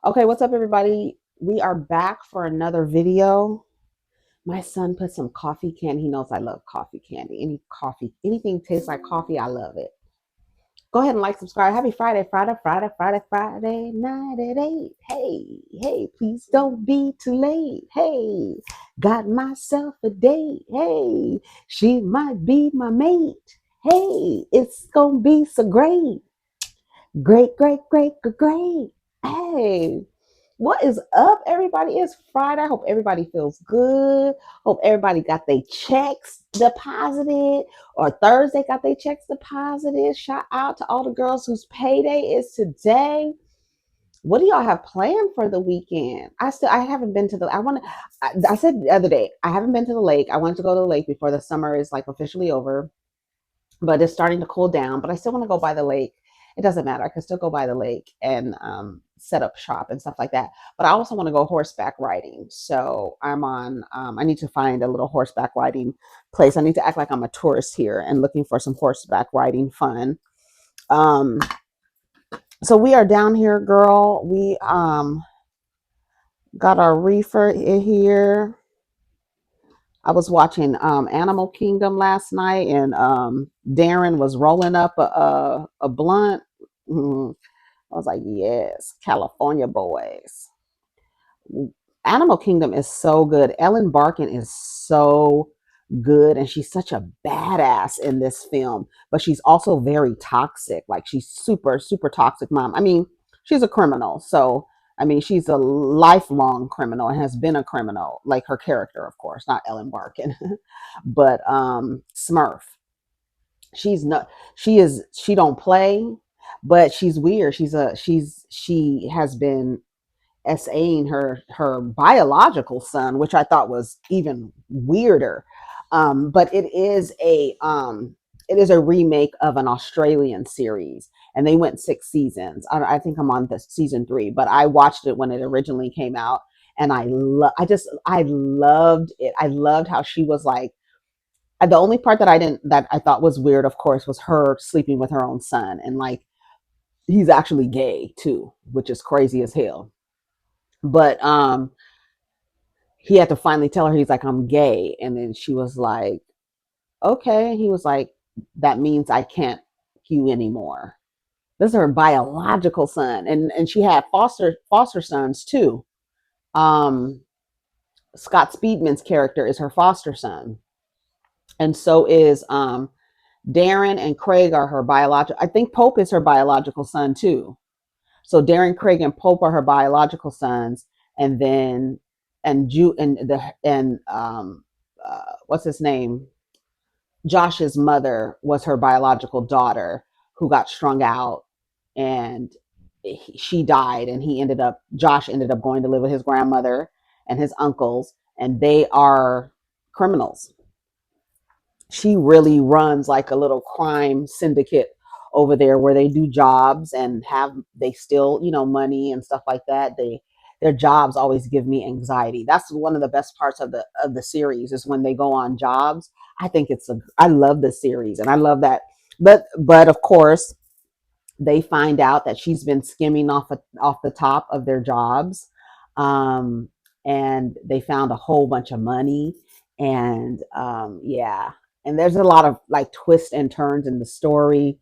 Okay, what's up, everybody? We are back for another video. My son put some coffee candy. He knows I love coffee candy. Anything tastes like coffee, I love it. Go ahead and like, subscribe. Happy Friday, Friday night at 8. Hey, please don't be too late. Hey, got myself a date. Hey, she might be my mate. Hey, it's gonna be so great. Great. Hey, what is up, everybody? It's Friday. I hope everybody feels good. Hope everybody got their checks deposited, or Thursday got their checks deposited. Shout out to all the girls whose payday is today. What do y'all have planned for the weekend? I haven't been to the I said the other day, I haven't been to the lake. I wanted to go to the lake before the summer is like officially over, but it's starting to cool down. But I still want to go by the lake. It doesn't matter. I can still go by the lake and set up shop and stuff like that. But I also want to go horseback riding. So I'm on. I need to find a little horseback riding place. I need to act like I'm a tourist here and looking for some horseback riding fun. Um, so we are down here, girl. We got our reefer in here. I was watching Animal Kingdom last night, and Darren was rolling up a blunt. Mhm. I was like, yes, California boys. Animal Kingdom is so good. Ellen Barkin is so good, and she's such a badass in this film, but she's also very toxic. Like, she's super toxic mom. I mean, she's a criminal, so I mean, she's a lifelong criminal and has been a criminal, like her character, of course, not Ellen Barkin, but Smurf. She's not. She don't play, but she's weird. She has been SAing her biological son, which I thought was even weirder. But it is a remake of an Australian series, and they went 6 seasons. I think I'm on the season 3, but I watched it when it originally came out, and I loved it. I loved how she was like. The only part that I thought was weird, of course, was her sleeping with her own son, and like he's actually gay too, which is crazy as hell. But he had to finally tell her, he's like, I'm gay. And then she was like, okay. He was like, that means I can't you anymore. This is her biological son. And she had foster sons too. Um Scott Speedman's character is her foster son. And so is Darren and Craig are her biological. I think Pope is her biological son too. So Darren, Craig, and Pope are her biological sons, and then what's his name? Josh's mother was her biological daughter who got strung out, and she died, and Josh ended up going to live with his grandmother and his uncles, and they are criminals. She really runs like a little crime syndicate over there where they do jobs and they steal, money and stuff like that. Their jobs always give me anxiety. That's one of the best parts of the series, is when they go on jobs. I love the series, and I love that. But of course, they find out that she's been skimming off the top of their jobs. um, and they found a whole bunch of money, and yeah, and there's a lot of like twists and turns in the story.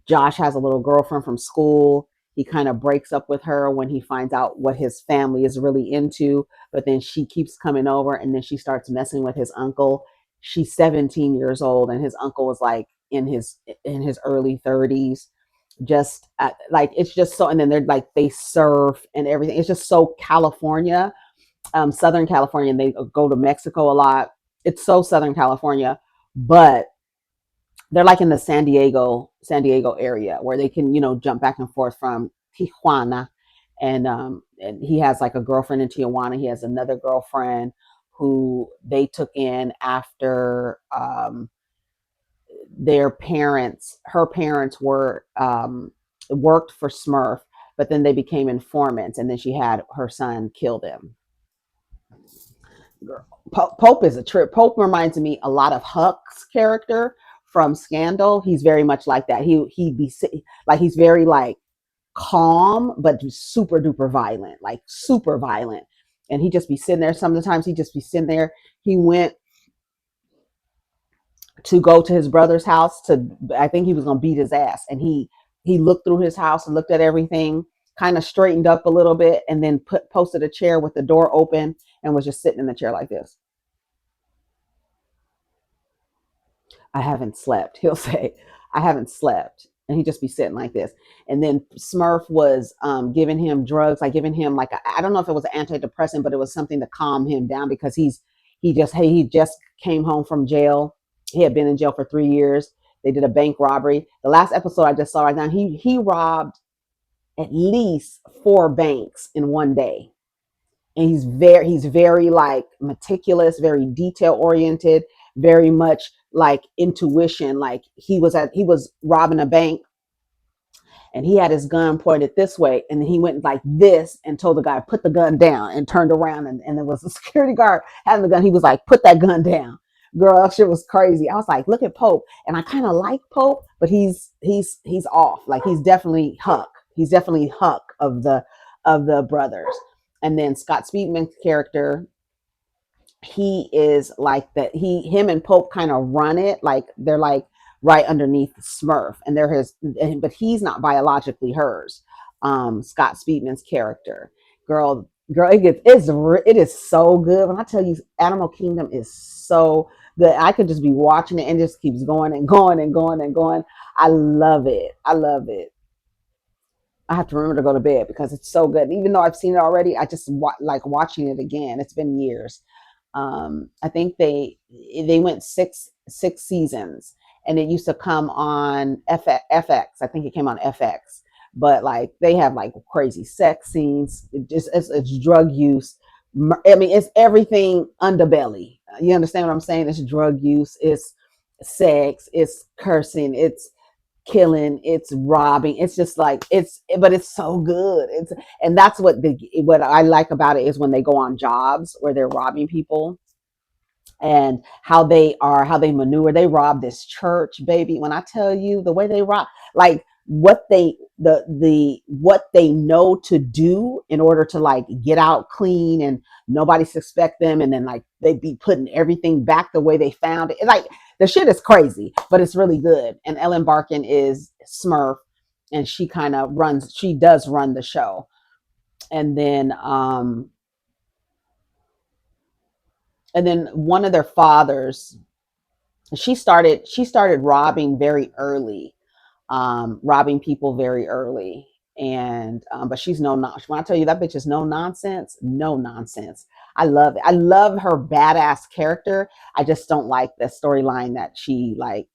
Josh has a little girlfriend from school. He kind of breaks up with her when he finds out what his family is really into, but then she keeps coming over, and then she starts messing with his uncle. She's 17 years old, and his uncle is like in his early 30s. Like, it's just so, and then they're like, they surf and everything. It's just so California, Southern California, and they go to Mexico a lot. It's so Southern California, but they're like in the San Diego area, where they can, jump back and forth from Tijuana. And he has like a girlfriend in Tijuana. He has another girlfriend who they took in after her parents were worked for Smurf, but then they became informants, and then she had her son kill them. Girl. Pope is a trip. Pope reminds me a lot of Huck's character from Scandal. He's very much like that. He'd be like, he's very like calm, but super duper violent, like super violent. And he just be sitting there. Sometimes he just be sitting there. He went to go to his brother's house to, I think he was gonna beat his ass. And he looked through his house and looked at everything, kind of straightened up a little bit, and then posted a chair with the door open and was just sitting in the chair like this. I haven't slept. He'll say, I haven't slept. And he'd just be sitting like this. And then Smurf was giving him drugs, like giving him like, I don't know if it was an antidepressant, but it was something to calm him down because he just came home from jail. He had been in jail for 3 years. They did a bank robbery. The last episode I just saw right now, he robbed at least 4 banks in one day. And he's very like meticulous, very detail oriented, very much like intuition. Like he was robbing a bank and he had his gun pointed this way, and then he went like this and told the guy, put the gun down, and turned around, and there was a security guard having the gun. He was like, put that gun down. Girl, that shit was crazy. I was like, look at Pope. And I kind of like Pope, but he's off. Like he's definitely Huck. He's definitely Huck of the brothers. And then Scott Speedman's character, he is like that. Him and Pope kind of run it. Like they're like right underneath Smurf, and they're but he's not biologically hers. Scott Speedman's character, girl, it is so good. When I tell you, Animal Kingdom is so good. I could just be watching it and it just keeps going and going and going and going. I love it. I love it. I have to remember to go to bed because it's so good. Even though I've seen it already, I just like watching it again. It's been years. I think they went six seasons, and it used to come on FX. I think it came on FX, but like they have like crazy sex scenes. It's drug use. I mean, it's everything underbelly. You understand what I'm saying? It's drug use. It's sex. It's cursing. It's killing, it's robbing, it's just like but it's so good. It's and that's what I like about it is when they go on jobs where they're robbing people, and how they maneuver. They rob this church, baby. When I tell you the way they rob, like what they know to do in order to like get out clean and nobody suspect them, and then like they be putting everything back the way they found it. It's like the shit is crazy, but it's really good. And Ellen Barkin is Smurf, and she does run the show. And then one of their fathers, she started robbing very early, robbing people very early. And but she's no nonsense. When I tell you that bitch is no nonsense, no nonsense. I love it. I love her badass character. I just don't like the storyline that she like.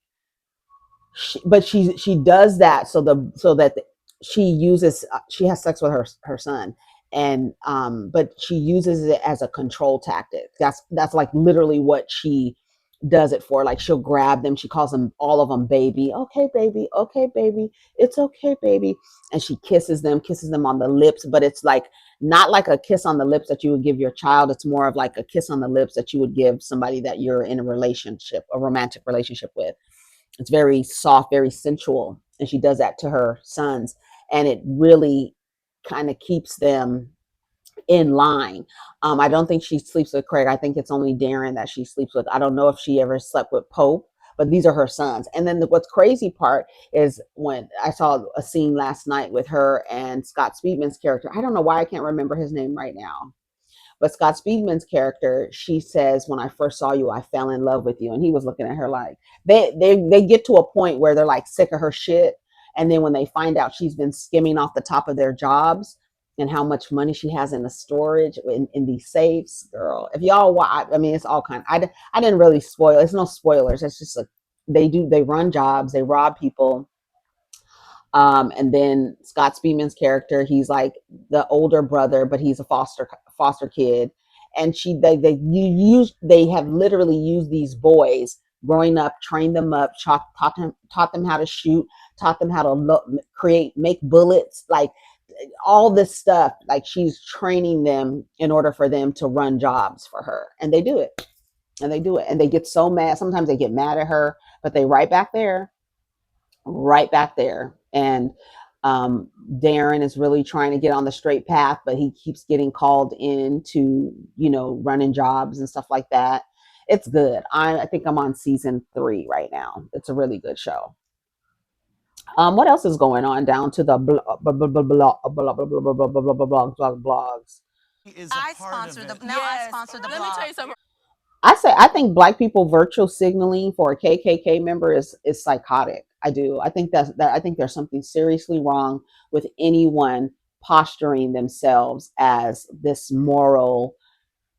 But she does that so that she uses she has sex with her son, and but she uses it as a control tactic. That's like literally what she does it for. Like she'll grab them, she calls them, all of them, baby. Okay baby, okay baby, it's okay baby. And she kisses them on the lips, but it's like not like a kiss on the lips that you would give your child. It's more of like a kiss on the lips that you would give somebody that you're in a romantic relationship with. It's very soft, very sensual, and she does that to her sons, and it really kind of keeps them in line. I don't think she sleeps with Craig. I think it's only Darren that she sleeps with. I don't know if she ever slept with Pope, but these are her sons. And then what's crazy part is when I saw a scene last night with her and Scott Speedman's character. I don't know why I can't remember his name right now. But Scott Speedman's character, she says, when I first saw you, I fell in love with you. And he was looking at her like, they get to a point where they're like sick of her shit. And then when they find out she's been skimming off the top of their jobs and how much money she has in the storage in these safes, girl, if y'all watch, I mean, it's all kind of, I didn't really spoil. It's no spoilers. It's just they run jobs, they rob people. And then Scott Speedman's character, he's like the older brother, but he's a foster kid. And they have literally used these boys growing up, trained them up, taught them how to shoot, taught them how to make bullets, like all this stuff. Like she's training them in order for them to run jobs for her, and they do it, and they get so mad. Sometimes they get mad at her, but they right back there. And Darren is really trying to get on the straight path, but he keeps getting called in to, running jobs and stuff like that. It's good. I think I'm on season 3 right now. It's a really good show. What else is going on down to the blogs? I think black people virtual signaling for a KKK member is psychotic. I do. I think I think there's something seriously wrong with anyone posturing themselves as this moral,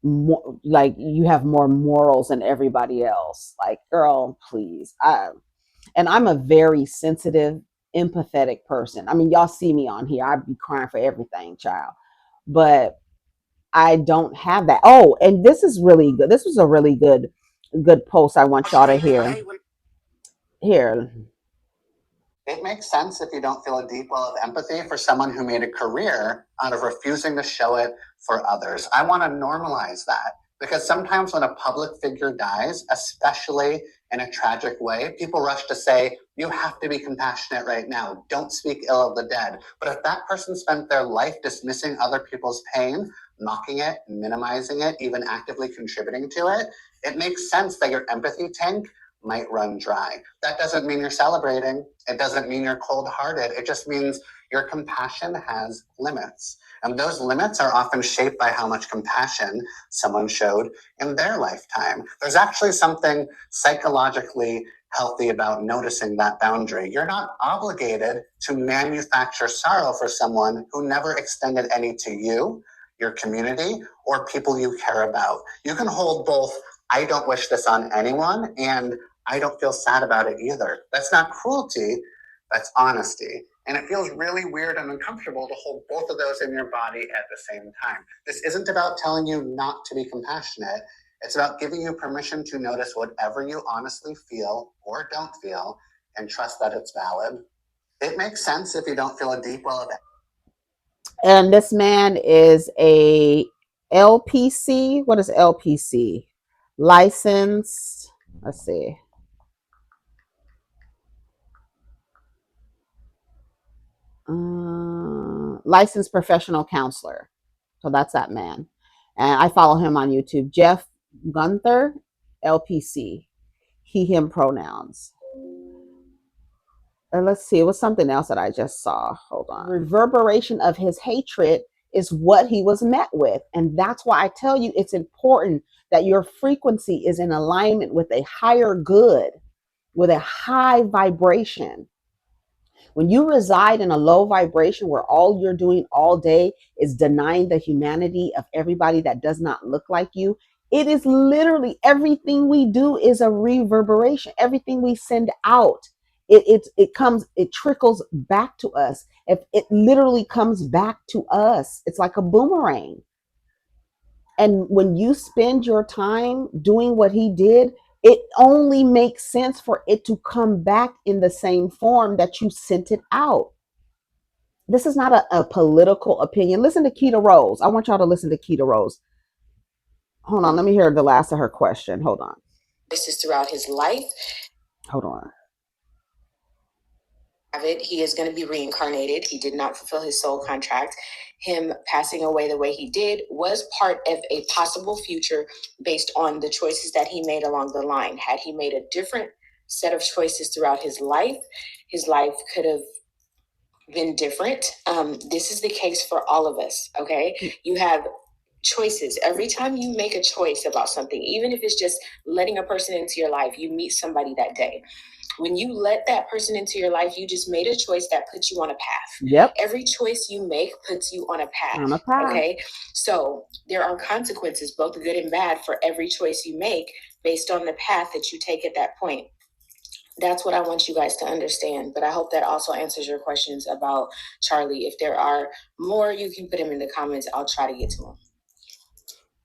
like you have more morals than everybody else. Like, girl, please. And I'm a very sensitive, empathetic person. I mean, y'all see me on here. I'd be crying for everything, child. But I don't have that. Oh, and this is really good. This was a really good post I want y'all to hear. Here. It makes sense if you don't feel a deep well of empathy for someone who made a career out of refusing to show it for others. I want to normalize that because sometimes when a public figure dies, especially in a tragic way, people rush to say, you have to be compassionate right now. Don't speak ill of the dead. But if that person spent their life dismissing other people's pain, mocking it, minimizing it, even actively contributing to it, it makes sense that your empathy tank might run dry. That doesn't mean you're celebrating. It doesn't mean you're cold-hearted. It just means your compassion has limits. And those limits are often shaped by how much compassion someone showed in their lifetime. There's actually something psychologically healthy about noticing that boundary. You're not obligated to manufacture sorrow for someone who never extended any to you, your community, or people you care about. You can hold both, I don't wish this on anyone, and I don't feel sad about it either. That's not cruelty, that's honesty. And it feels really weird and uncomfortable to hold both of those in your body at the same time. This isn't about telling you not to be compassionate. It's about giving you permission to notice whatever you honestly feel or don't feel and trust that it's valid. It makes sense if you don't feel a deep well of it. And this man is a LPC. What is LPC? Licensed. Let's see. Licensed professional counselor. So that's that man. And I follow him on YouTube. Jeff Gunther, LPC. He, him pronouns. And let's see, it was something else that I just saw. Hold on. Reverberation of his hatred is what he was met with. And that's why I tell you it's important that your frequency is in alignment with a higher good, with a high vibration. When you reside in a low vibration where all you're doing all day is denying the humanity of everybody that does not look like you, it is literally everything we do is a reverberation. Everything we send out, it trickles back to us. If it literally comes back to us, it's like a boomerang. And when you spend your time doing what he did, it only makes sense for it to come back in the same form that you sent it out. This is not a political opinion. Listen to Keita Rose. I want y'all to listen to Keita Rose. Hold on, let me hear the last of her question. Hold on. This is throughout his life. Hold on. He is going to be reincarnated. He did not fulfill his soul contract. Him passing away the way he did was part of a possible future based on the choices that he made along the line. Had he made a different set of choices throughout his life could have been different. This is the case for all of us, okay? You have choices. Every time you make a choice about something, even if it's just letting a person into your life, you meet somebody that day. When you let that person into your life, you just made a choice that puts you on a path. Yep. Every choice you make puts you on a path. On a path. Okay. So there are consequences, both good and bad, for every choice you make based on the path that you take at that point. That's what I want you guys to understand. But I hope that also answers your questions about Charlie. If there are more, you can put them in the comments. I'll try to get to them.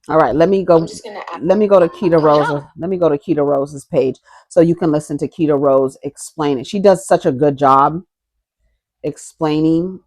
All right, let me go to Keita Rose. Let me go to Keita Rose's page so you can listen to Keita Rose explain it. She does such a good job explaining.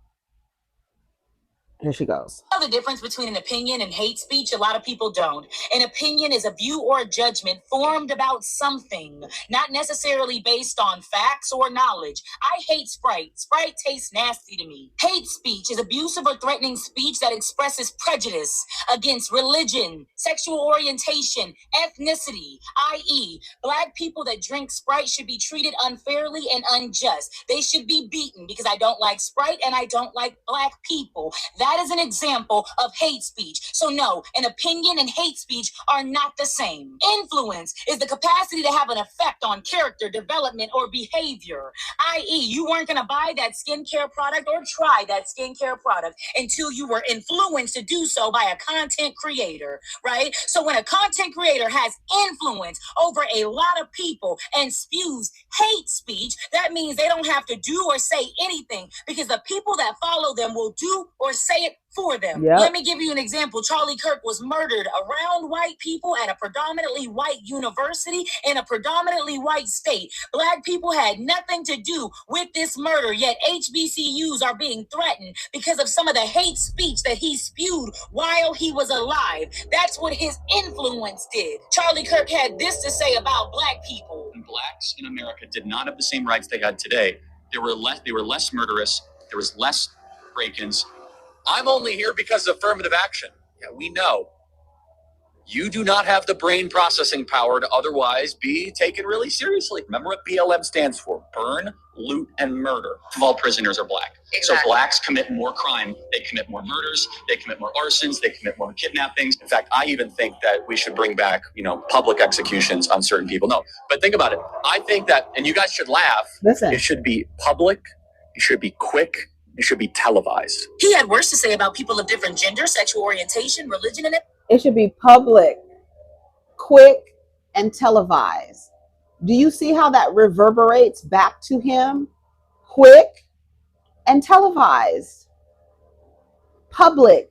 Here she goes. You know the difference between an opinion and hate speech? A lot of people don't. An opinion is a view or a judgment formed about something, not necessarily based on facts or knowledge. I hate Sprite. Sprite tastes nasty to me. Hate speech is abusive or threatening speech that expresses prejudice against religion, sexual orientation, ethnicity, i.e., Black people that drink Sprite should be treated unfairly and unjust. They should be beaten because I don't like Sprite and I don't like Black people. That is an example of hate speech. So no, an opinion and hate speech are not the same. Influence is the capacity to have an effect on character, development, or behavior. I.e., you weren't going to buy that skincare product or try that skincare product until you were influenced to do so by a content creator, right? So when a content creator has influence over a lot of people and spews hate speech, that means they don't have to do or say anything because the people that follow them will do or say it for them. Yep. Let me give you an example. Charlie Kirk was murdered around white people at a predominantly white university in a predominantly white state. Black people had nothing to do with this murder, yet HBCUs are being threatened because of some of the hate speech that he spewed while he was alive. That's what his influence did. Charlie Kirk had this to say about Black people. Blacks in America did not have the same rights they had today. They were less murderous. There was less break-ins. I'm only here because of affirmative action. Yeah, we know. You do not have the brain processing power to otherwise be taken really seriously. Remember what BLM stands for: burn, loot, and murder. All prisoners are Black. Exactly. So Blacks commit more crime. They commit more murders. They commit more arsons. They commit more kidnappings. In fact, I even think that we should bring back, public executions on certain people. No, but think about it. I think that, and you guys should laugh. Listen. It should be public. It should be quick. It should be televised. He had worse to say about people of different gender, sexual orientation, religion, and It should be public, quick, and televised. Do you see how that reverberates back to him? Quick and televised. Public,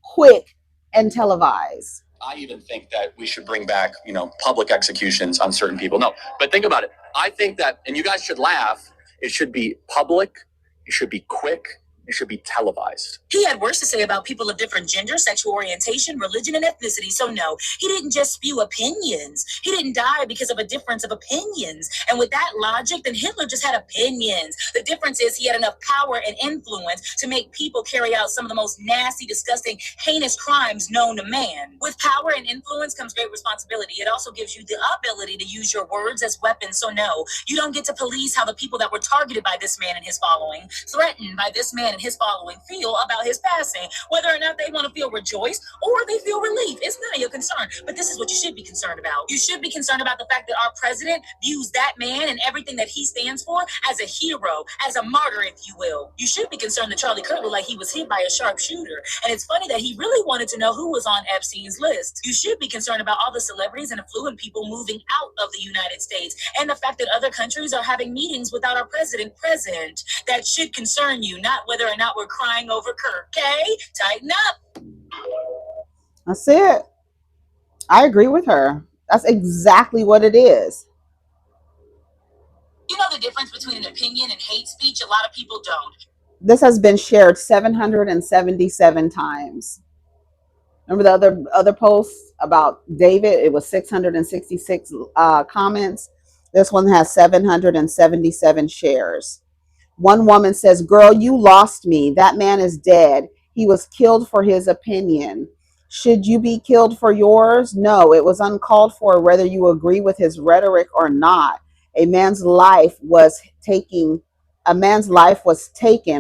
quick, and televised. I even think that we should bring back, public executions on certain people. No, but think about it. I think that, and you guys should laugh, it should be public, it should be quick, it should be televised. He had worse to say about people of different gender, sexual orientation, religion, and ethnicity. So no, he didn't just spew opinions. He didn't die because of a difference of opinions. And with that logic, then Hitler just had opinions. The difference is he had enough power and influence to make people carry out some of the most nasty, disgusting, heinous crimes known to man. With power and influence comes great responsibility. It also gives you the ability to use your words as weapons. So no, you don't get to police how the people that were targeted by this man and his following, threatened by this man and his following, feel about his passing, whether or not they want to feel rejoiced or they feel relief. It's none of your concern. But this is what you should be concerned about. You should be concerned about the fact that our president views that man and everything that he stands for as a hero, as a martyr, if you will. You should be concerned that Charlie Kirk looked like he was hit by a sharpshooter. And it's funny that he really wanted to know who was on Epstein's list. You should be concerned about all the celebrities and affluent people moving out of the United States and the fact that other countries are having meetings without our president present. That should concern you, not whether or not we're crying over Kirk, okay? Tighten up. That's it. I agree with her. That's exactly what it is. You know the difference between an opinion and hate speech? A lot of people don't. This has been shared 777 times. Remember the other posts about David? It was 666 comments. This one has 777 shares. One woman says, "Girl, you lost me. That man is dead. He was killed for his opinion. Should you be killed for yours? No, it was uncalled for, whether you agree with his rhetoric or not. A man's life was taken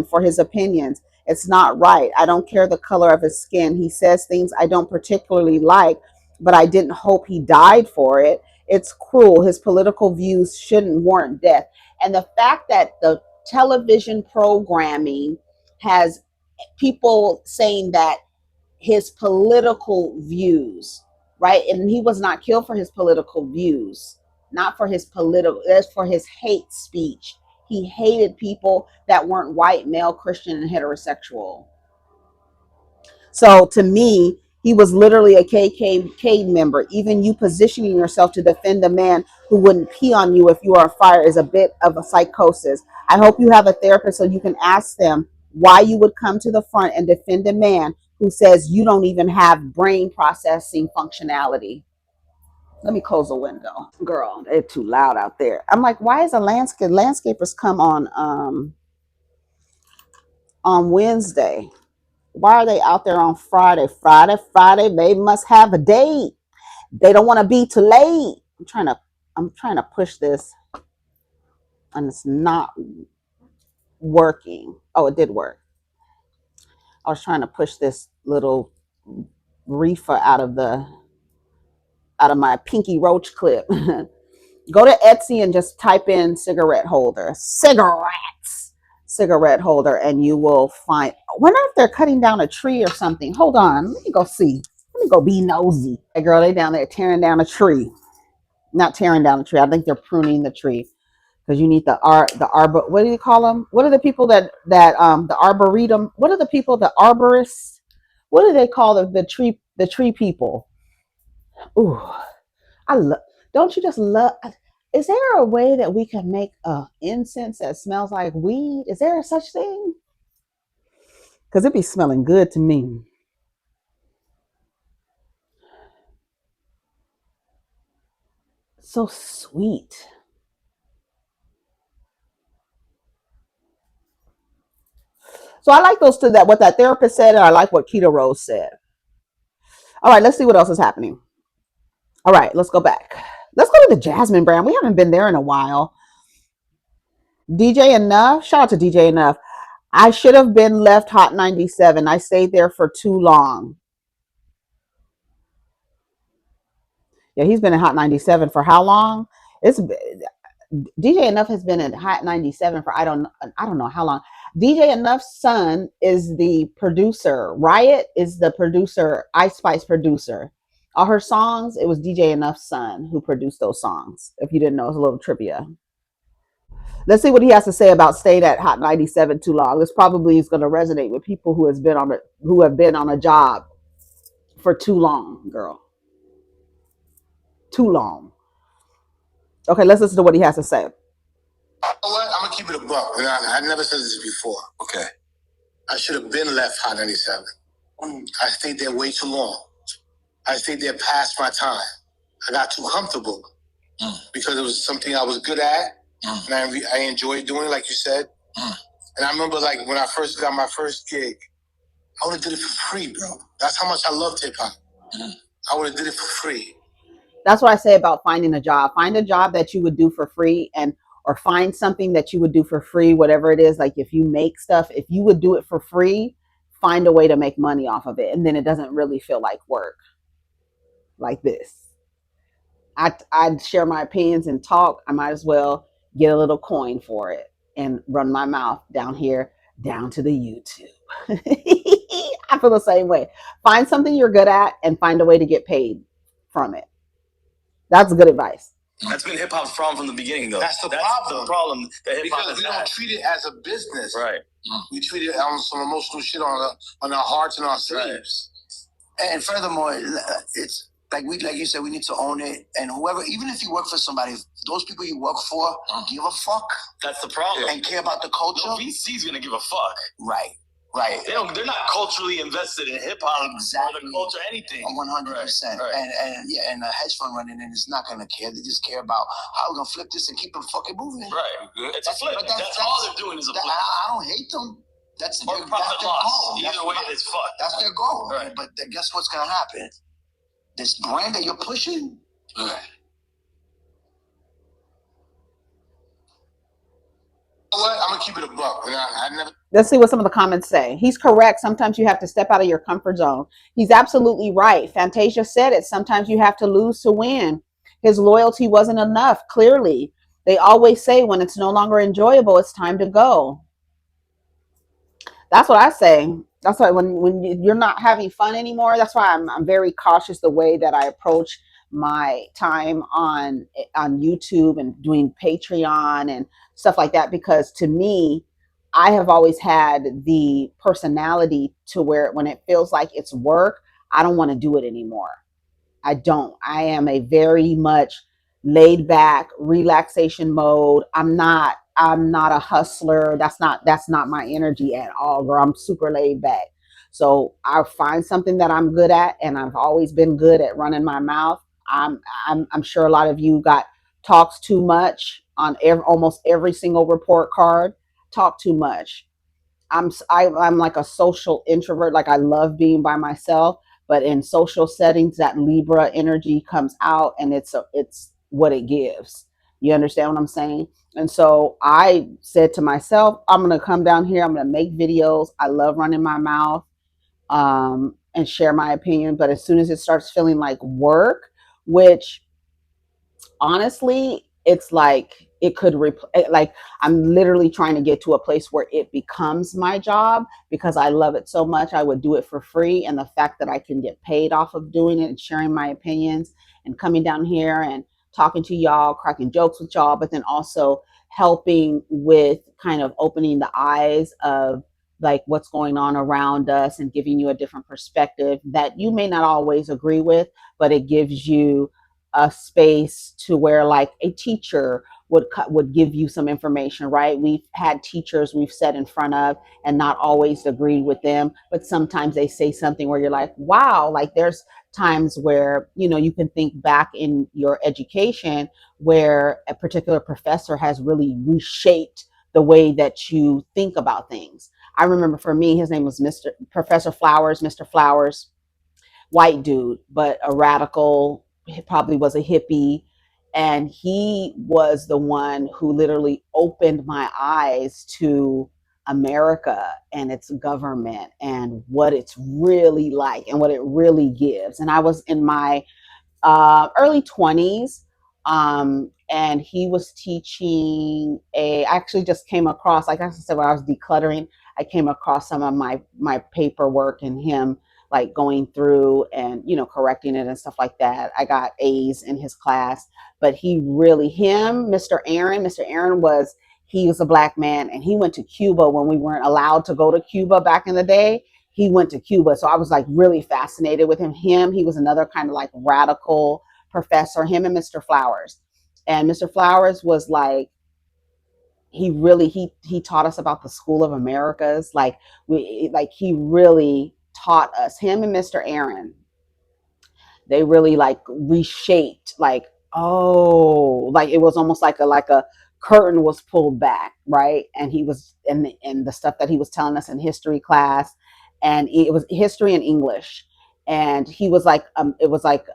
for his opinions. It's not right. I don't care the color of his skin. He says things I don't particularly like, but I didn't hope he died for it. It's cruel. His political views shouldn't warrant death." And the fact that the television programming has people saying that his political views, right? And he was not killed for his political views, not for his political, that's for his hate speech. He hated people that weren't white, male, Christian, and heterosexual. So to me, he was literally a KKK member. Even you positioning yourself to defend a man who wouldn't pee on you if you are on fire is a bit of a psychosis. I hope you have a therapist so you can ask them why you would come to the front and defend a man who says you don't even have brain processing functionality. Let me close the window. Girl, it's too loud out there. I'm like, why is a landscapers come on Wednesday? Why are they out there on Friday? Friday, they must have a date. They don't want to be too late. I'm trying to push this and it's not working. Oh, it did work. I was trying to push this little reefer out of my pinky roach clip. Go to Etsy and just type in cigarette holder, cigarette holder, and you will find. I wonder if they're cutting down a tree or something. Hold on, let me go see. Let me go be nosy. Hey girl, they down there tearing down a tree. Not tearing down a tree. I think they're pruning the tree because you need the arbor. What do you call them? What are the people that the arboretum? What are the people, the arborists? What do they call the tree people? Ooh, I love. Don't you just love? Is there a way that we can make incense that smells like weed? Is there a such thing? Because it be smelling good to me. So sweet. So I like those two. That what that therapist said, and I like what Keto Rose said. All right, let's see what else is happening. All right, let's go back. Let's go to the Jasmine brand. We haven't been there in a while. DJ Enuff. Shout out to DJ Enuff. I should have been left Hot 97. I stayed there for too long. Yeah, he's been in Hot 97 for how long? It's DJ Enuff has been in Hot 97 for I don't know how long. DJ Enuff's son is the producer. Riot is the producer, Ice Spice producer. All her songs, it was DJ Enuff's son who produced those songs. If you didn't know, it's a little trivia. Let's see what he has to say about staying at Hot 97 too long. This probably is going to resonate with people who have been on a job for too long, girl. Too long. Okay, let's listen to what he has to say. You know what? I'm gonna keep it a buck. I never said this before. Okay. I should have been left Hot 97. I stayed there way too long. I stayed there past my time. I got too comfortable because it was something I was good at, and I enjoyed doing, like you said. And I remember, like, when I first got my first gig, I would have did it for free, bro. That's how much I loved hip hop. I would have did it for free. That's what I say about finding a job. Find a job that you would do for free, or find something that you would do for free, whatever it is. Like if you make stuff, if you would do it for free, find a way to make money off of it. And then it doesn't really feel like work like this. I'd share my opinions and talk. I might as well get a little coin for it and run my mouth down here, down to the YouTube. I feel the same way. Find something you're good at and find a way to get paid from it. That's good advice. That's been hip hop's problem from the beginning, though. That's the problem that hip hop has. Because we don't treat it as a business. Right. We treat it on some emotional shit on our hearts and our sleeves. Right. And furthermore, it's like you said, we need to own it. And whoever, even if you work for somebody, those people you work for give a fuck. That's the problem. And care about the culture. No VC's gonna give a fuck. Right. They're not culturally invested in hip hop or the culture, anything. 100%. Right. And a hedge fund running in is not gonna care. They just care about how we're gonna flip this and keep it fucking moving. Right. It's a flip. That's all they're doing is a flip. I don't hate them. That's their goal. Either way, it's fucked. That's their goal. Right. But guess what's gonna happen? This brand that you're pushing. Right. You know what? I'm gonna keep it a buck. I never. Let's see what some of the comments say. He's correct. Sometimes you have to step out of your comfort zone. He's absolutely right. Fantasia said it. Sometimes you have to lose to win. His loyalty wasn't enough. Clearly, they always say when it's no longer enjoyable, it's time to go. That's what I say. That's why when you're not having fun anymore, that's why I'm very cautious the way that I approach my time on YouTube and doing Patreon and stuff like that, because to me, I have always had the personality to where when it feels like it's work, I don't want to do it anymore. I don't. I am a very much laid back relaxation mode. I'm not I'm not a hustler. That's not my energy at all, girl. I'm super laid back. So I find something that I'm good at, and I've always been good at running my mouth. I'm I'm sure a lot of you got talks too much on almost every single report card. Talk too much. I'm like a social introvert. Like I love being by myself, but in social settings, that Libra energy comes out, and it's what it gives. You understand what I'm saying? And so I said to myself, I'm gonna come down here. I'm gonna make videos. I love running my mouth, and share my opinion. But as soon as it starts feeling like work, which honestly, it's like it could like I'm literally trying to get to a place where it becomes my job because I love it so much. I would do it for free, and the fact that I can get paid off of doing it and sharing my opinions and coming down here and talking to y'all, cracking jokes with y'all, but then also helping with kind of opening the eyes of like what's going on around us and giving you a different perspective that you may not always agree with, but it gives you a space to where like a teacher would give you some information, right? We've had teachers we've sat in front of and not always agreed with them, but sometimes they say something where you're like, wow, like there's times where, you know, you can think back in your education where a particular professor has really reshaped the way that you think about things. I remember for me, his name was Mr. Professor Flowers, Mr. Flowers, white dude, but a radical, he probably was a hippie. And he was the one who literally opened my eyes to America and its government and what it's really like and what it really gives. And I was in my early 20s. And he was teaching I actually just came across, like I said, when I was decluttering, I came across some of my paperwork and him like going through and, you know, correcting it and stuff like that. I got A's in his class, but he really, Mr. Aaron he was a black man and he went to Cuba when we weren't allowed to go to Cuba back in the day. He went to Cuba. So I was like really fascinated with him. He was another kind of like radical professor, him and Mr. Flowers. And Mr. Flowers was like, he taught us about the School of Americas. He really taught us, him and Mr. Aaron, they really like reshaped, like, oh, like it was almost like a curtain was pulled back, right? And he was and the stuff that he was telling us in history class, and it was history and English. And he was like it was like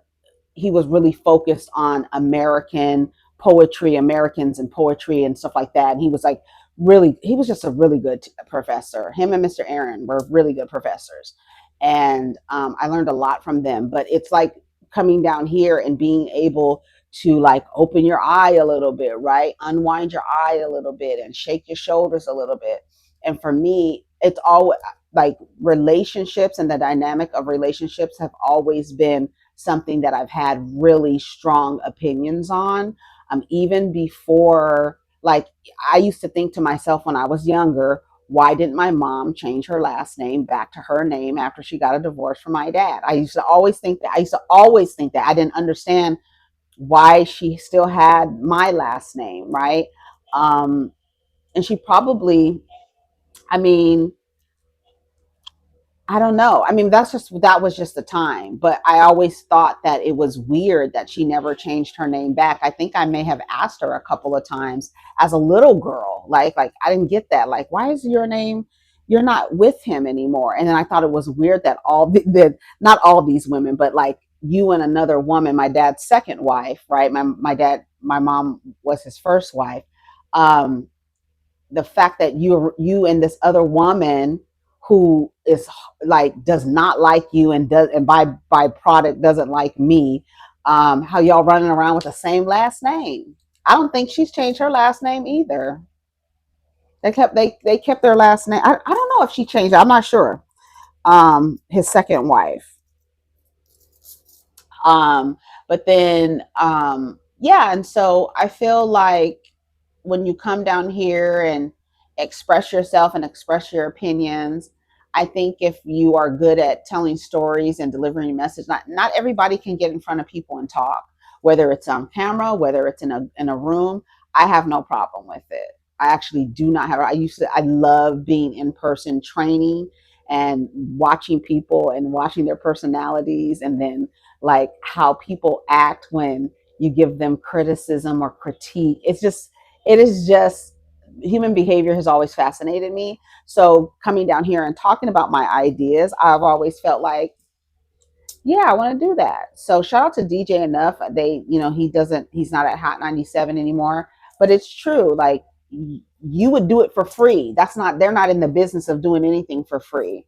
he was really focused on American poetry, Americans and poetry and stuff like that. And he was like he was just a really good professor. Him and Mr. Aaron were really good professors. And I learned a lot from them. But it's like coming down here and being able to like open your eye a little bit, right? Unwind your eye a little bit and shake your shoulders a little bit. And for me, it's always like relationships and the dynamic of relationships have always been something that I've had really strong opinions on. Even before, like, I used to think to myself when I was younger, why didn't my mom change her last name back to her name after she got a divorce from my dad? I used to always think that. I didn't understand why she still had my last name, right? And she probably, I mean, I don't know. I mean, that was just the time. But I always thought that it was weird that she never changed her name back. I think I may have asked her a couple of times as a little girl, like I didn't get that. Like, why is your name? You're not with him anymore. And then I thought it was weird that not all these women, but like you and another woman, my dad's second wife, right? My mom was his first wife. Um, the fact that you and this other woman who is like does not like you and by product doesn't like me, how y'all running around with the same last name. I don't think she's changed her last name either. They kept their last name. I don't know if she changed it. I'm not sure. His second wife. um but then yeah, and so I feel like when you come down here and express yourself and express your opinions, I think if you are good at telling stories and delivering a message, not everybody can get in front of people and talk, whether it's on camera, whether it's in a room. I have no problem with it. I actually do not have. I love being in person training and watching people and watching their personalities, and then like how people act when you give them criticism or critique. It is just human behavior has always fascinated me. So coming down here and talking about my ideas, I've always felt like, yeah, I want to do that. So shout out to DJ Enuff. He's not at Hot 97 anymore, but it's true. Like you would do it for free. They're not in the business of doing anything for free.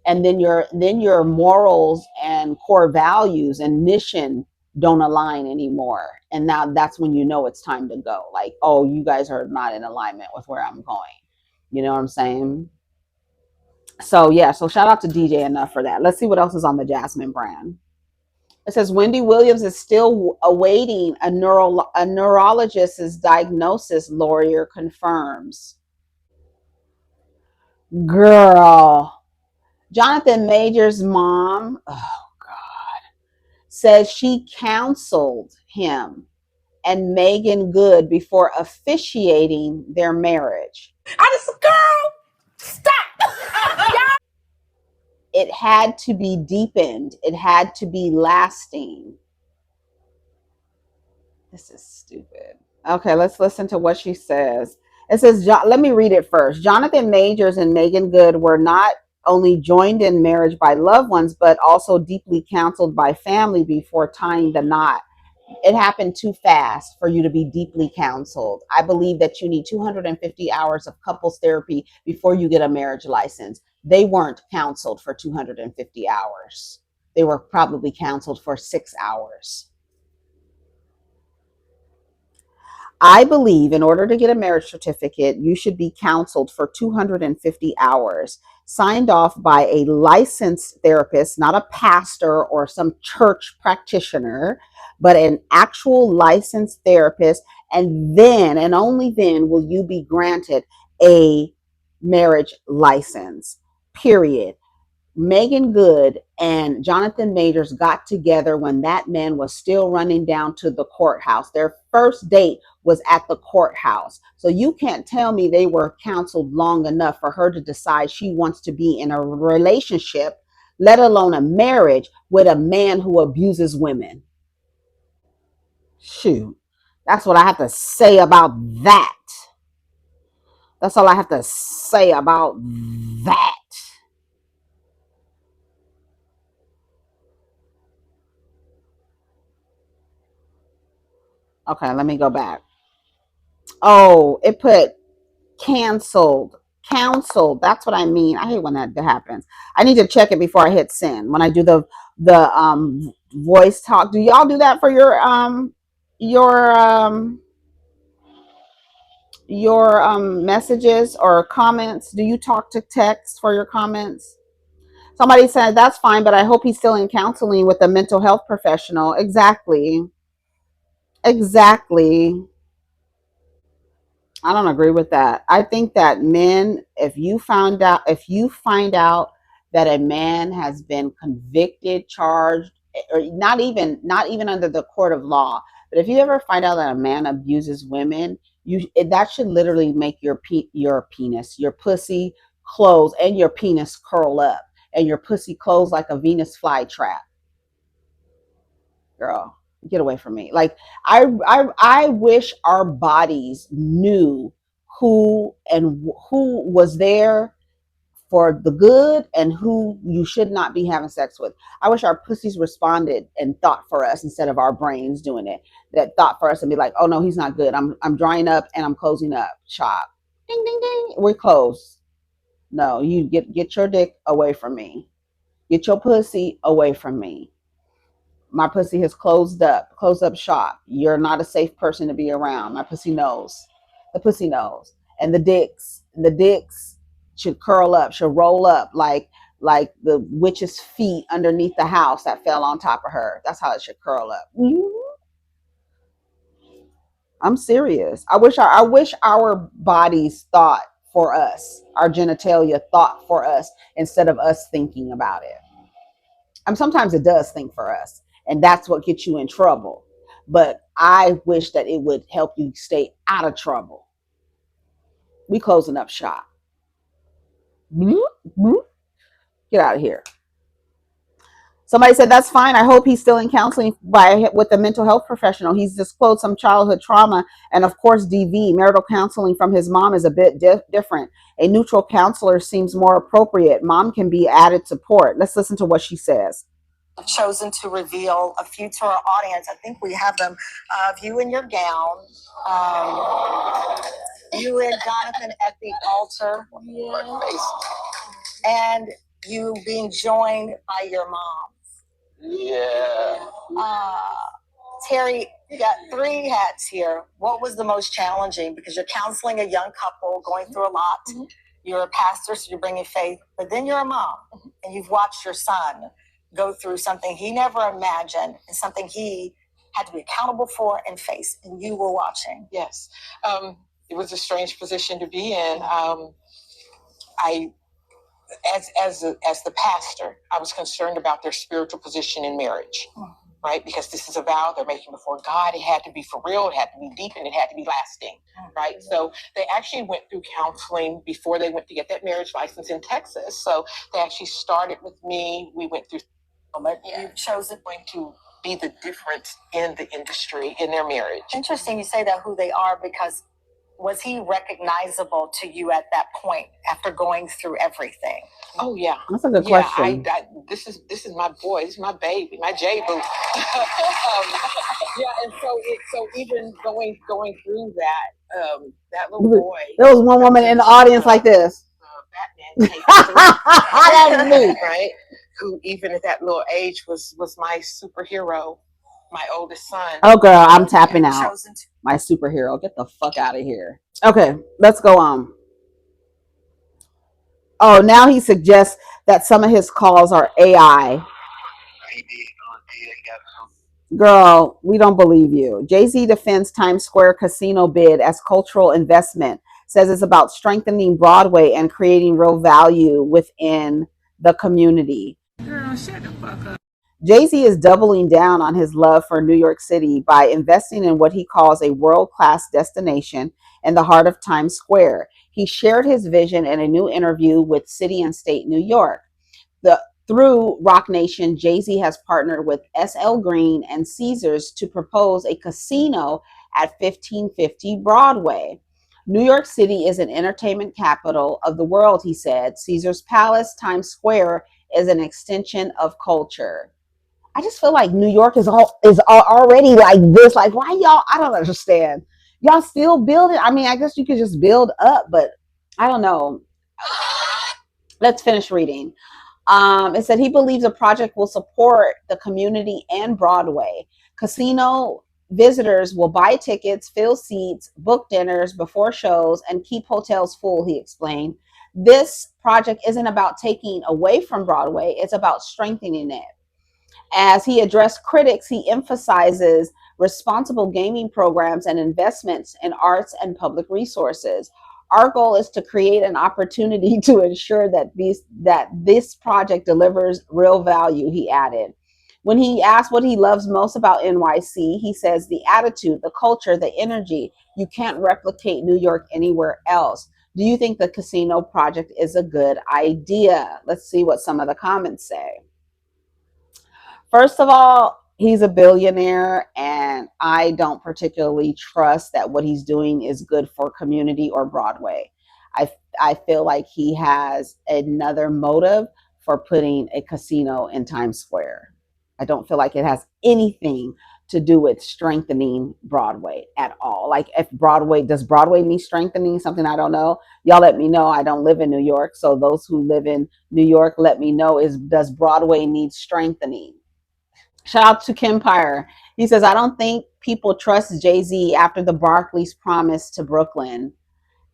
And then your morals and core values and mission don't align anymore. And now that's when you know it's time to go. Like, oh, you guys are not in alignment with where I'm going. You know what I'm saying? So yeah, so shout out to DJ Enuff for that. Let's see what else is on the Jasmine brand. It says Wendy Williams is still awaiting a neurologist's diagnosis, lawyer confirms. Girl, Jonathan Majors' mom, oh God, says she counseled him and MeganGood before officiating their marriage. I just, girl, stop. It had to be deepened. It had to be lasting. This is stupid. Okay, let's listen to what she says. It says, let me read it first. Jonathan Majors and MeganGood were not only joined in marriage by loved ones, but also deeply counseled by family before tying the knot. It happened too fast for you to be deeply counseled. I believe that you need 250 hours of couples therapy before you get a marriage license. They weren't counseled for 250 hours. They were probably counseled for 6 hours. I believe in order to get a marriage certificate, you should be counseled for 250 hours, signed off by a licensed therapist, not a pastor or some church practitioner, but an actual licensed therapist. And then, and only then, will you be granted a marriage license, period. MeganGood and Jonathan Majors got together when that man was still running down to the courthouse. Their first date was at the courthouse. So you can't tell me they were counseled long enough for her to decide she wants to be in a relationship, let alone a marriage, with a man who abuses women. Shoot. That's what I have to say about that. That's all I have to say about that. Okay, let me go back. Oh, it put canceled. That's what I mean. I hate when that happens. I need to check it before I hit send. When I do the voice talk, do y'all do that for your messages or comments? Do you talk to text for your comments? Somebody said that's fine, but I hope he's still in counseling with a mental health professional. Exactly. I don't agree with that. I think that men, if you find out that a man has been convicted, charged, or not even under the court of law, but if you ever find out that a man abuses women, that should literally make your penis, your pussy close, and your penis curl up, and your pussy close like a Venus flytrap. Girl, get away from me. Like I wish our bodies knew who was there for the good and who you should not be having sex with. I wish our pussies responded and thought for us instead of our brains doing it. That thought for us and be like, oh no, he's not good. I'm drying up and I'm closing up shop. Ding ding ding. We're closed. No, you get your dick away from me. Get your pussy away from me. My pussy has closed up shop. You're not a safe person to be around. My pussy knows. The pussy knows. And the dicks should curl up, should roll up like the witch's feet underneath the house that fell on top of her. That's how it should curl up. I'm serious. I wish our bodies thought for us. Our genitalia thought for us instead of us thinking about it. Sometimes it does think for us, and that's what gets you in trouble. But I wish that it would help you stay out of trouble. We closing up shop. Bloop, bloop. Get out of here. Somebody said that's fine. I hope he's still in counseling with a mental health professional. He's disclosed some childhood trauma, and of course, DV marital counseling from his mom is a bit different. A neutral counselor seems more appropriate. Mom can be added support. Let's listen to what she says. I've chosen to reveal a few to our audience. I think we have them of you in your gown, you and Jonathan at the altar, and you being joined by your mom. Yeah. Terry, you got 3 hats here. What was the most challenging? Because you're counseling a young couple going through a lot. Mm-hmm. You're a pastor, so you're bringing faith, but then you're a mom, and you've watched your son go through something he never imagined and something he had to be accountable for and face, and you were watching. Yes. It was a strange position to be in. As the pastor, I was concerned about their spiritual position in marriage, right? Because this is a vow they're making before God. It had to be for real. It had to be deep, and it had to be lasting, right? So they actually went through counseling before they went to get that marriage license in Texas. So they actually started with me. We went through. You've chosen to be the difference in the industry in their marriage. Interesting you say that, who they are, because was he recognizable to you at that point after going through everything? Oh yeah, that's a good question. This is my boy, this is my baby, my J boo. Yeah, and so even going through that, that little boy. There was one woman in the audience like this. Batman That's me, right? Who even at that little age was my superhero, my oldest son. Oh girl, I'm tapping out. My superhero. Get the fuck out of here. Okay, let's go on. Oh, now he suggests that some of his calls are AI. Girl, we don't believe you. Jay-Z defends Times Square casino bid as cultural investment, says it's about strengthening Broadway and creating real value within the community. Girl, shut the fuck up. Jay-Z is doubling down on his love for New York City by investing in what he calls a world-class destination in the heart of Times Square. He shared his vision in a new interview with City and State New York. Through Rock Nation, Jay-Z has partnered with S.L. Green and Caesars to propose a casino at 1550 Broadway. New York City is an entertainment capital of the world, he said. Caesars Palace, Times Square is an extension of culture. I just feel like New York is already like this. Like, why y'all? I don't understand. Y'all still building. I mean, I guess you could just build up, but I don't know. Let's finish reading. It said he believes the project will support the community and Broadway. Casino visitors will buy tickets, fill seats, book dinners before shows, and keep hotels full, he explained. This project isn't about taking away from Broadway. It's about strengthening it. As he addressed critics, he emphasizes responsible gaming programs and investments in arts and public resources. Our goal is to create an opportunity to ensure that this project delivers real value, he added. When he asked what he loves most about NYC, he says the attitude, the culture, the energy. You can't replicate New York anywhere else. Do you think the casino project is a good idea? Let's see what some of the comments say. First of all, he's a billionaire, and I don't particularly trust that what he's doing is good for community or Broadway. I feel like he has another motive for putting a casino in Times Square. I don't feel like it has anything to do with strengthening Broadway at all. Like, does Broadway need strengthening? Something I don't know. Y'all let me know. I don't live in New York. So those who live in New York, let me know, does Broadway need strengthening? Shout out to Kim Pyre. He says, I don't think people trust Jay-Z after the Barclays promise to Brooklyn.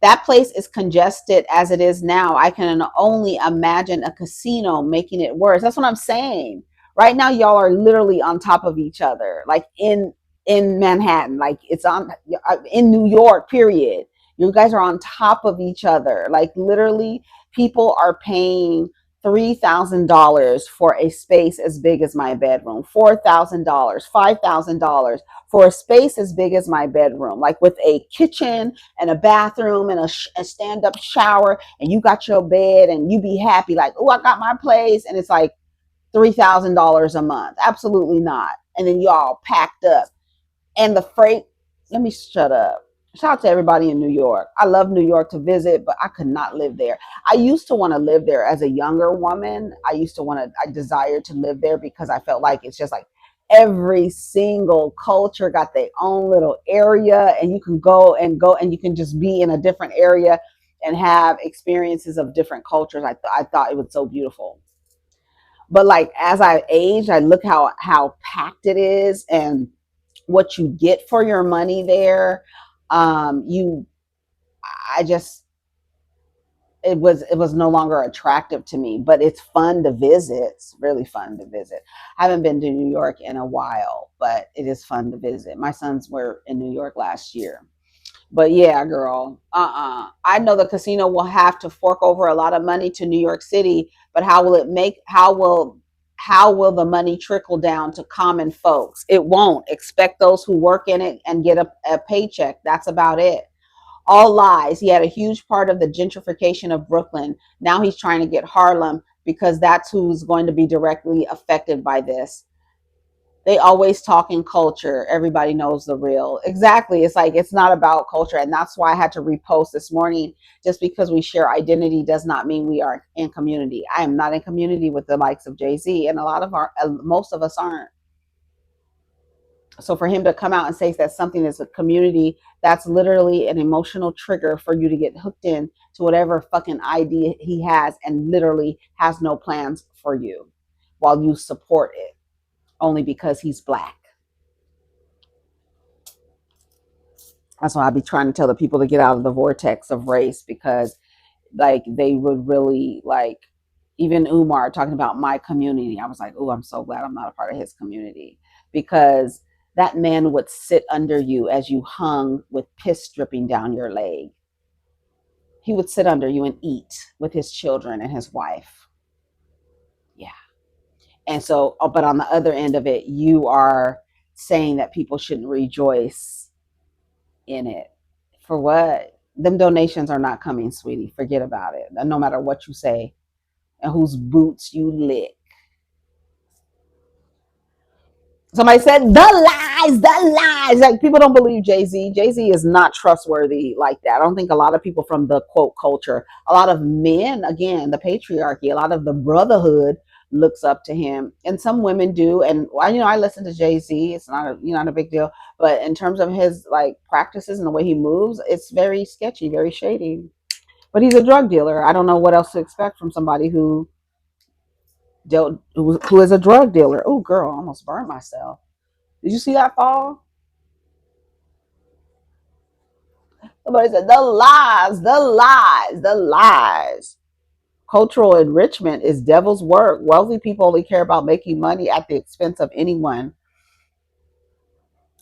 That place is congested as it is now. I can only imagine a casino making it worse. That's what I'm saying. Right now, y'all are literally on top of each other, like in Manhattan, like it's in New York, period. You guys are on top of each other. Like literally, people are paying $3,000 for a space as big as my bedroom, $4,000, $5,000 for a space as big as my bedroom, like with a kitchen and a bathroom and a stand-up shower, and you got your bed and you be happy like, oh, I got my place, and it's like $3,000 a month. Absolutely not. And then y'all packed up. And the freight, let me shut up. Shout out to everybody in New York. I love New York to visit, but I could not live there. I used to want to live there as a younger woman. I desired to live there because I felt like it's just like every single culture got their own little area, and you can go and you can just be in a different area and have experiences of different cultures. I thought it was so beautiful. But like as I aged, I look how packed it is and what you get for your money there. You I just it was no longer attractive to me, but it's fun to visit. It's really fun to visit. I haven't been to New York in a while, but it is fun to visit. My sons were in New York last year. But yeah, girl, I know the casino will have to fork over a lot of money to New York City, but how will the money trickle down to common folks? It won't. Expect those who work in it and get a paycheck. That's about it. All lies. He had a huge part of the gentrification of Brooklyn. Now he's trying to get Harlem because that's who's going to be directly affected by this. They always talk in culture. Everybody knows the real. Exactly. It's like it's not about culture. And that's why I had to repost this morning. Just because we share identity does not mean we are in community. I am not in community with the likes of Jay-Z, and most of us aren't. So for him to come out and say that something is a community, that's literally an emotional trigger for you to get hooked in to whatever fucking idea he has, and literally has no plans for you while you support it only because he's black. That's why I be trying to tell the people to get out of the vortex of race, because like they would really like, even Umar talking about my community. I was like, oh, I'm so glad I'm not a part of his community, because that man would sit under you as you hung with piss dripping down your leg. He would sit under you and eat with his children and his wife. Yeah. And so, but on the other end of it, you are saying that people shouldn't rejoice in it. For what? Them donations are not coming, sweetie. Forget about it. No matter what you say and whose boots you lick. Somebody said the lies. Like, people don't believe Jay-Z. Jay-Z is not trustworthy like that. I don't think a lot of people from the quote culture, a lot of men, again, the patriarchy, a lot of the brotherhood looks up to him, and some women do. And I listen to Jay-Z. It's not a big deal, but in terms of his like practices and the way he moves, it's very sketchy, very shady. But he's a drug dealer. I don't know what else to expect from somebody who is a drug dealer. Oh, girl, I almost burned myself. Did you see that fall? Somebody said the lies, the lies, the lies. Cultural enrichment is devil's work. Wealthy people only care about making money at the expense of anyone.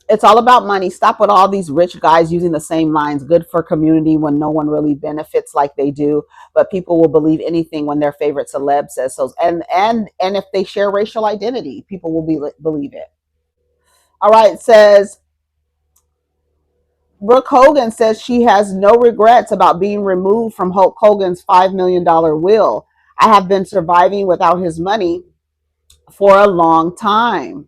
It's all about money. Stop with all these rich guys using the same lines. Good for community when no one really benefits like they do. But people will believe anything when their favorite celeb says so. And if they share racial identity, people will believe it. All right, it says BrookeHogan says she has no regrets about being removed from Hulk Hogan's $5 million will. I have been surviving without his money for a long time.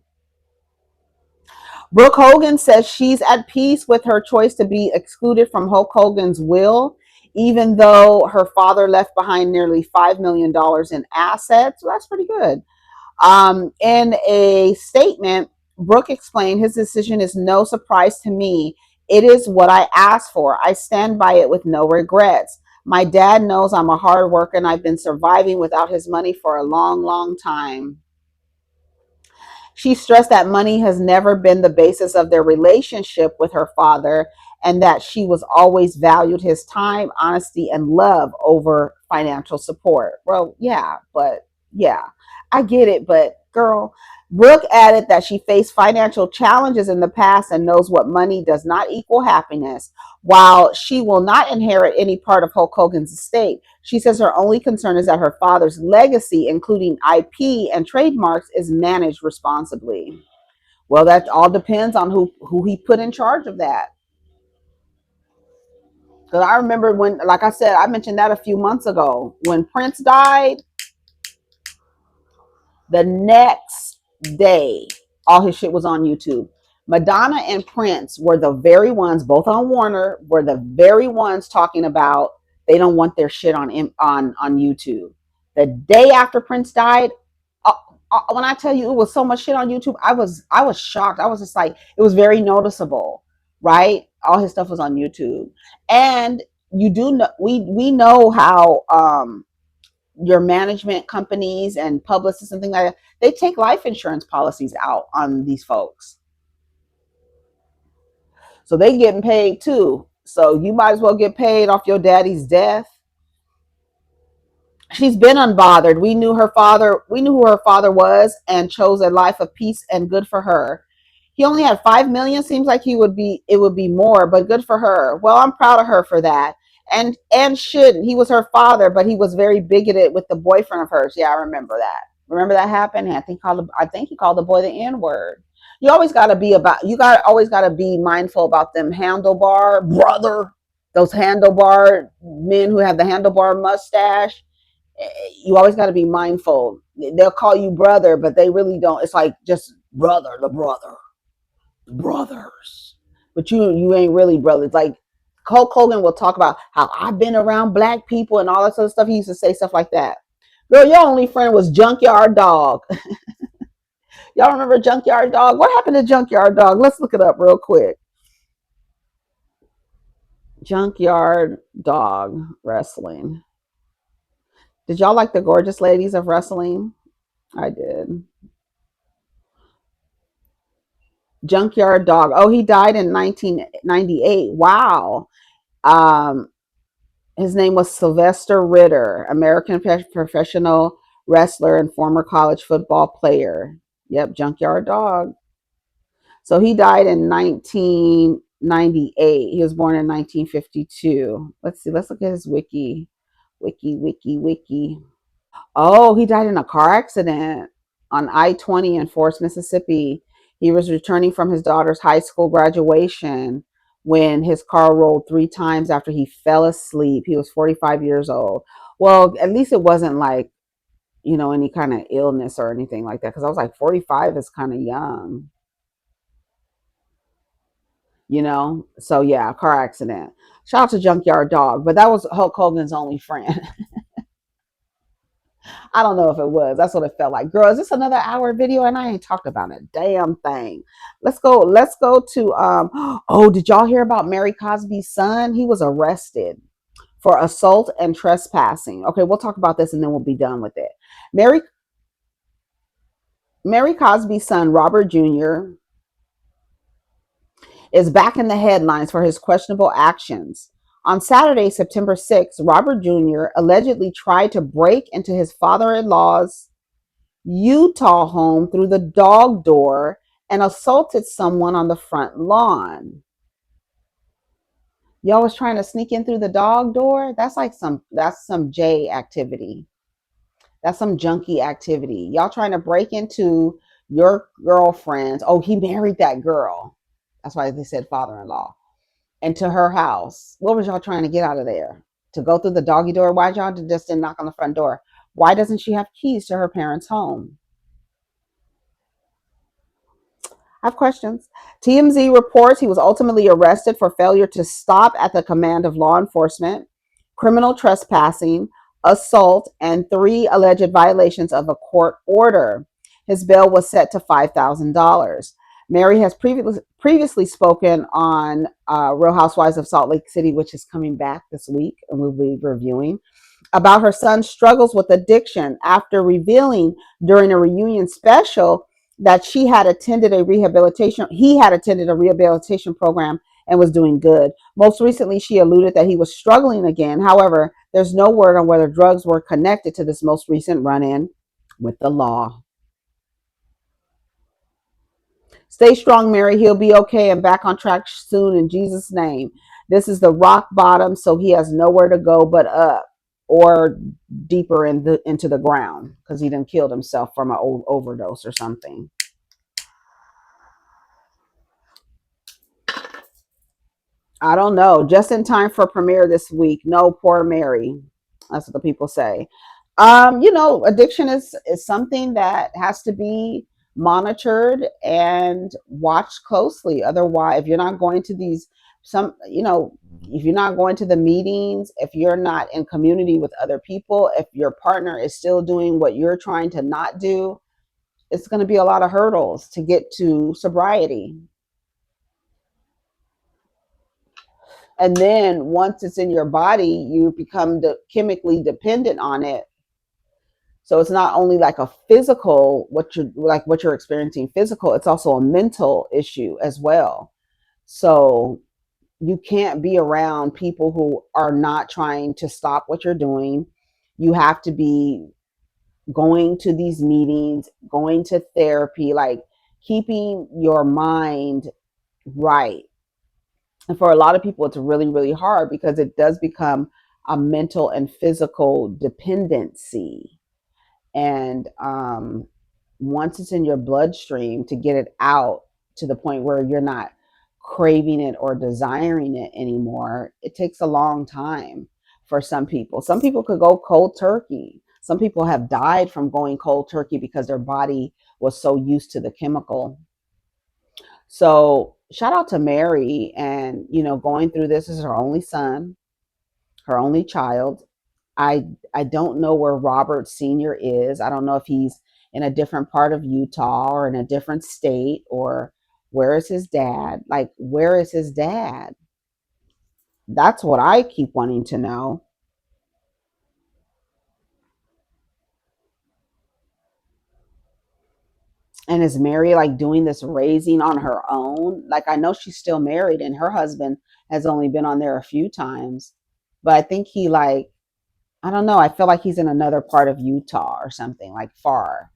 BrookeHogan says she's at peace with her choice to be excluded from Hulk Hogan's will, even though her father left behind nearly $5 million in assets. Well, that's pretty good. In a statement, Brooke explained, his decision is no surprise to me. It is what I asked for. I stand by it with no regrets. My dad knows I'm a hard worker, and I've been surviving without his money for a long, long time. She stressed that money has never been the basis of their relationship with her father, and that she was always valued his time, honesty, and love over financial support. Well, yeah, I get it, but girl, Brooke added that she faced financial challenges in the past and knows what money does not equal happiness. While she will not inherit any part of Hulk Hogan's estate, she says her only concern is that her father's legacy, including IP and trademarks, is managed responsibly. Well, that all depends on who he put in charge of that. Because I remember when, like I said, I mentioned that a few months ago. When Prince died, the next day, all his shit was on YouTube. Madonna and Prince were the very ones, both on Warner, were the very ones talking about they don't want their shit on YouTube. The day after Prince died, when I tell you it was so much shit on YouTube, I was shocked. I was just like, it was very noticeable, right? All his stuff was on YouTube, and you do know we know how your management companies and publicists and things like that, they take life insurance policies out on these folks. So they getting paid too. So you might as well get paid off your daddy's death. She's been unbothered. We knew who her father was and chose a life of peace, and good for her. He only had 5 million. Seems like it would be more, but good for her. Well, I'm proud of her for that. And shouldn't. He was her father, but he was very bigoted with the boyfriend of hers. Yeah, I remember that. Remember that happened? I think he called the boy the N-word. Always gotta be mindful about them handlebar brother, those handlebar men who have the handlebar mustache. You always got to be mindful. They'll call you brother, but they really don't. It's like just brother, the brothers. But you ain't really brothers. Like Hulk Hogan will talk about how I've been around black people and all that sort of stuff. He used to say stuff like that. Girl, your only friend was Junkyard Dog. Y'all remember Junkyard Dog? What happened to Junkyard Dog? Let's look it up real quick. Junkyard Dog wrestling. Did y'all like the gorgeous ladies of wrestling? I did. Junkyard Dog. Oh, he died in 1998. Wow. Um, his name was Sylvester Ritter, American professional wrestler and former college football player. Yep, Junkyard Dog. So he died in 1998. He was born in 1952. Let's see. Let's look at his wiki. Wiki. Oh, he died in a car accident on I-20 in Forest, Mississippi. He was returning from his daughter's high school graduation when his car rolled 3 times after he fell asleep. He was 45 years old. Well, at least it wasn't like, any kind of illness or anything like that. Because I was like, 45 is kind of young, So yeah, car accident. Shout out to Junkyard Dog. But that was Hulk Hogan's only friend. I don't know if it was. That's what it felt like. Girl, is this another hour video? And I ain't talked about a damn thing. Let's go to oh, did y'all hear about Mary Cosby's son? He was arrested for assault and trespassing. Okay, we'll talk about this and then we'll be done with it. Mary Cosby's son, Robert Jr., is back in the headlines for his questionable actions. On Saturday, September 6th, Robert Jr. allegedly tried to break into his father-in-law's Utah home through the dog door and assaulted someone on the front lawn. Y'all was trying to sneak in through the dog door? That's some J activity. That's some junkie activity. Y'all trying to break into your girlfriend's. Oh, he married that girl. That's why they said father-in-law. And to her house. What was y'all trying to get out of there? To go through the doggy door? Why y'all just didn't knock on the front door? Why doesn't she have keys to her parents' home? I have questions. TMZ reports he was ultimately arrested for failure to stop at the command of law enforcement, criminal trespassing, assault, and 3 alleged violations of a court order. His bail was set to $5,000. Mary has previously spoken on Real Housewives of Salt Lake City, which is coming back this week, and we'll be reviewing, about her son's struggles with addiction after revealing during a reunion special that he had attended a rehabilitation program and was doing good. Most recently, she alluded that he was struggling again. However, there's no word on whether drugs were connected to this most recent run-in with the law. Stay strong, Mary. He'll be okay and back on track soon in Jesus' name. This is the rock bottom, so he has nowhere to go but up or deeper into the ground because he done killed himself from an old overdose or something. I don't know. Just in time for premiere this week. No, poor Mary. That's what the people say. Addiction is something that has to be monitored and watched closely. Otherwise, if you're not going to if you're not going to the meetings, if you're not in community with other people, if your partner is still doing what you're trying to not do, it's going to be a lot of hurdles to get to sobriety. And then once it's in your body, you become chemically dependent on it. So it's not only like a physical, what you're experiencing physical, it's also a mental issue as well. So you can't be around people who are not trying to stop what you're doing. You have to be going to these meetings, going to therapy, like keeping your mind right. And for a lot of people, it's really, really hard because it does become a mental and physical dependency. And once it's in your bloodstream, to get it out to the point where you're not craving it or desiring it anymore, it takes a long time for some people. Some people could go cold turkey. Some people have died from going cold turkey because their body was so used to the chemical. So shout out to Mary, and going through this is her only son, her only child. I don't know where Robert Sr. is. I don't know if he's in a different part of Utah or in a different state, or where is his dad? Like, where is his dad? That's what I keep wanting to know. And is Mary like doing this raising on her own? Like, I know she's still married and her husband has only been on there a few times, but I think I don't know. I feel like he's in another part of Utah or something, like far.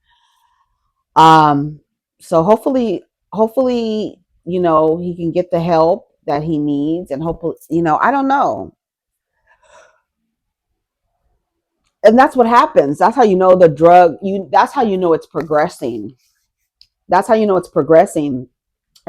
Um, so hopefully, he can get the help that he needs, and hopefully, I don't know. And that's what happens. That's how you know that's how you know it's progressing. That's how you know it's progressing.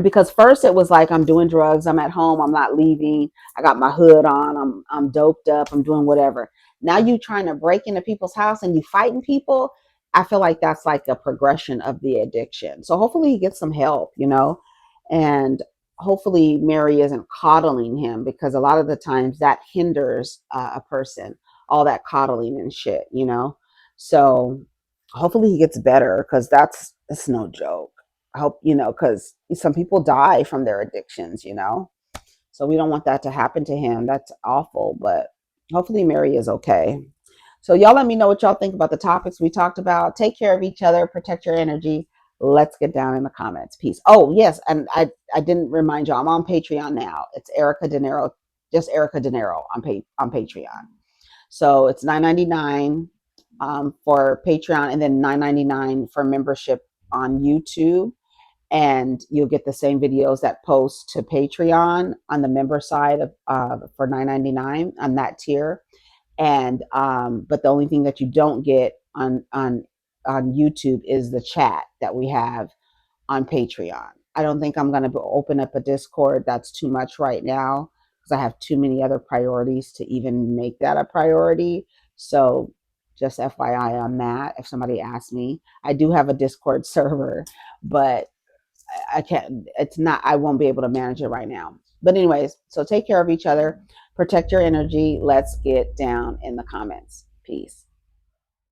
Because first it was like, I'm doing drugs, I'm at home, I'm not leaving, I got my hood on, I'm doped up, I'm doing whatever. Now you trying to break into people's house and you fighting people. I feel like that's like a progression of the addiction. So hopefully he gets some help, and hopefully Mary isn't coddling him, because a lot of the times that hinders a person, all that coddling and shit. So hopefully he gets better, because it's no joke. I hope, because some people die from their addictions. So we don't want that to happen to him. That's awful, but hopefully Mary is okay. So y'all let me know what y'all think about the topics we talked about. Take care of each other, protect your energy. Let's get down in the comments. Peace. Oh, yes, and I didn't remind y'all, I'm on Patreon now. It's Erica Dinero, just Erica Dinero on Patreon. So it's $9.99 for Patreon, and then $9.99 for membership on YouTube. And you'll get the same videos that post to Patreon on the member side of for $9.99 on that tier. And but the only thing that you don't get on YouTube is the chat that we have on Patreon. I don't think I'm going to open up a Discord. That's too much right now, because I have too many other priorities to even make that a priority. So just FYI on that, if somebody asks me. I do have a Discord server, but I can't, I won't be able to manage it right now. But anyways, so take care of each other, protect your energy. Let's get down in the comments. Peace.